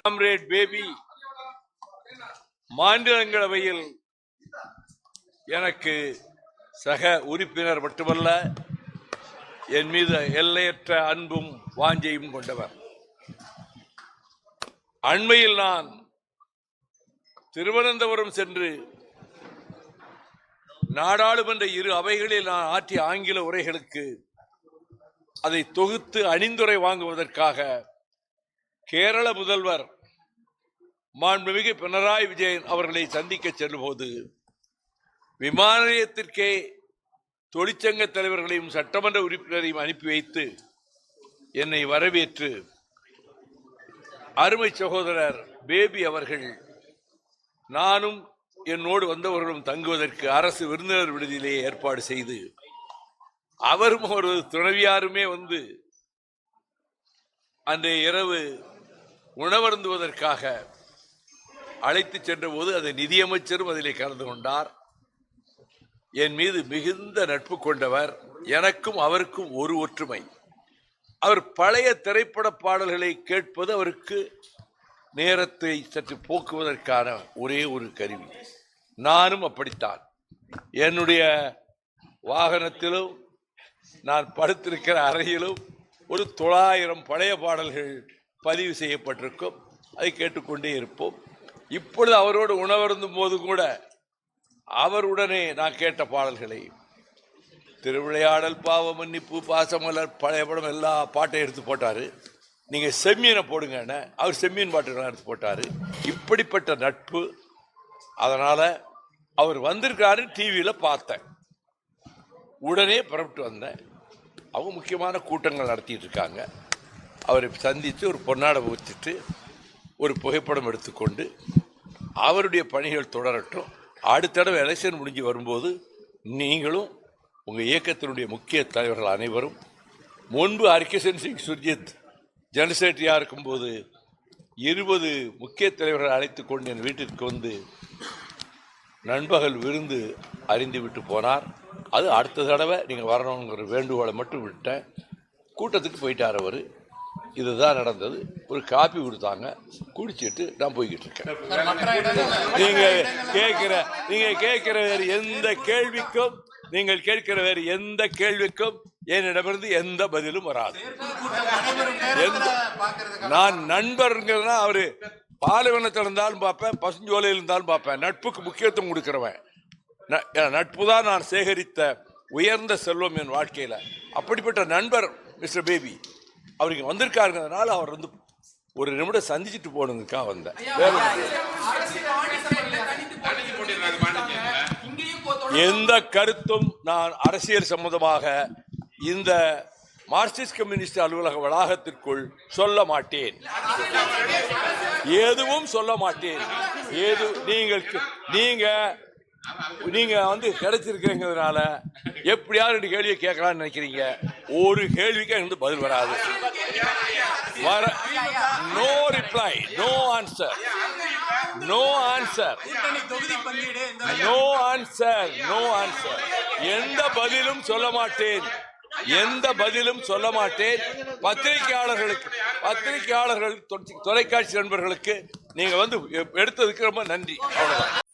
Comrade baby மாநிலங்களவையில் எனக்கு சக உறுப்பினர் மட்டுமல்ல, என் மீது எல்லையற்ற அன்பும் வாஞ்சையும் கொண்டவர். அண்மையில் நான் திருவனந்தபுரம் சென்று நாடாளுமன்ற இரு அவைகளில் நான் ஆற்றிய ஆங்கில உரைகளுக்கு அதை தொகுத்து அணிந்துரை வாங்குவதற்காக கேரள முதல்வர் மாண்புமிகு பினராயி விஜயன் அவர்களை சந்திக்க செல்லும்போது விமான நிலையத்திற்கே தொழிற்சங்க தலைவர்களையும் சட்டமன்ற உறுப்பினரையும் அனுப்பி வைத்து என்னை வரவேற்று அருமை சகோதரர் பேபி அவர்கள் நானும் என்னோடு வந்தவர்களும் தங்குவதற்கு அரசு விருந்தினர் விடுதியிலே ஏற்பாடு செய்து அவரும் ஒரு துணைவியாருமே வந்து அன்றைய இரவு உணவருந்துவதற்காக அழைத்து சென்ற போது அதை நிதியமைச்சரும் அதிலே கலந்து கொண்டார். என் மீது மிகுந்த நட்பு கொண்டவர். எனக்கும் அவருக்கும் ஒரு ஒற்றுமை. அவர் பழைய திரைப்பட பாடல்களை கேட்பது அவருக்கு நேரத்தை சற்று போக்குவதற்கான ஒரே ஒரு கருவி. நானும் அப்படித்தான். என்னுடைய வாகனத்திலும் நான் படுத்திருக்கிற அறையிலும் ஒரு 900 பழைய பாடல்கள் பதிவு செய்யப்பட்டிருக்கும். அதை கேட்டுக்கொண்டே இருப்போம். இப்பொழுது அவரோடு உணவருந்தும் போது கூட அவருடனே நான் கேட்ட பாடல்களை திருவிளையாடல், பாவ மன்னிப்பு, பாசமலர், பழைய படம் எல்லா பாட்டையும் எடுத்து போட்டார். நீங்கள் செம்மீனை போடுங்கன்னு அவர் செம்மீன் பாட்டுகள்லாம் எடுத்து போட்டார். இப்படிப்பட்ட நட்பு. அதனால் அவர் வந்திருக்காரு, டிவியில் பார்த்தேன். உடனே புறப்பட்டு வந்தேன். அவங்க முக்கியமான கூட்டங்கள் நடத்திட்டு இருக்காங்க. அவரை சந்தித்து ஒரு பொன்னாடை ஊற்றிட்டு ஒரு புகைப்படம் எடுத்துக்கொண்டு அவருடைய பணிகள் தொடரட்டும். அடுத்த தடவை எலெக்ஷன் முடிஞ்சு வரும்போது நீங்களும் உங்கள் இயக்கத்தினுடைய முக்கிய தலைவர்கள் அனைவரும், முன்பு ஹர்கிஷன் சிங் சுர்ஜித் ஜெனரல் செக்ரட்டரியாக இருக்கும்போது 20 முக்கிய தலைவர்கள் அழைத்து கொண்டு என் வீட்டிற்கு வந்து நண்பகல் விருந்து அறிந்து விட்டு போனார். அது அடுத்த தடவை நீங்கள் வரணுங்கிற வேண்டுகோளை மட்டும் விட்டேன். கூட்டத்துக்கு போயிட்டார் அவர். இதுதான் நடந்தது. ஒரு காப்பி கொடுத்தாங்க, குடிச்சிட்டு நான் போய்கிட்டு இருக்கேன். நீங்கள் கேட்கிற வேறு எந்த கேள்விக்கும் என்னிடமிருந்து எந்த பதிலும் வராது. நான் நண்பருங்கிறதுனா அவரு பாலைவனத்தில் இருந்தாலும் பார்ப்பேன், பசுஞ்சோலையில் இருந்தாலும் பார்ப்பேன். நட்புக்கு முக்கியத்துவம் கொடுக்கிறவன். நட்பு தான் நான் சேகரித்த உயர்ந்த செல்வம் என் வாழ்க்கையில். அப்படிப்பட்ட நண்பர் மிஸ்டர் பேபி அவருக்கு வந்திருக்காருங்கிறதுனால அவர் வந்து ஒரு நிமிடம் சந்திச்சுட்டு போகணுங்கக்கா வந்தேன். எந்த கருத்தும் நான் அரசியல் சம்பந்தமாக இந்த மார்க்சிஸ்ட் கம்யூனிஸ்ட் அலுவலக வளாகத்திற்குள் சொல்ல மாட்டேன். எதுவும் சொல்ல மாட்டேன். நீங்க வந்து கிடைச்சிருக்கிறீங்கிறதுனால எப்படியாவது கேள்வியை கேட்கலாம்னு நினைக்கிறீங்க. ஒரு கேள்விக்கு எனக்கு பதில் வராது. No reply, no answer, no answer, no answer, no answer. எந்த பதிலும் சொல்ல மாட்டேன். பத்திரிகையாளர்கள், தொலைக்காட்சி நண்பர்களுக்கு நீங்க வந்து எடுத்ததுக்கு ரொம்ப நன்றி. அவ்வளவுதான்.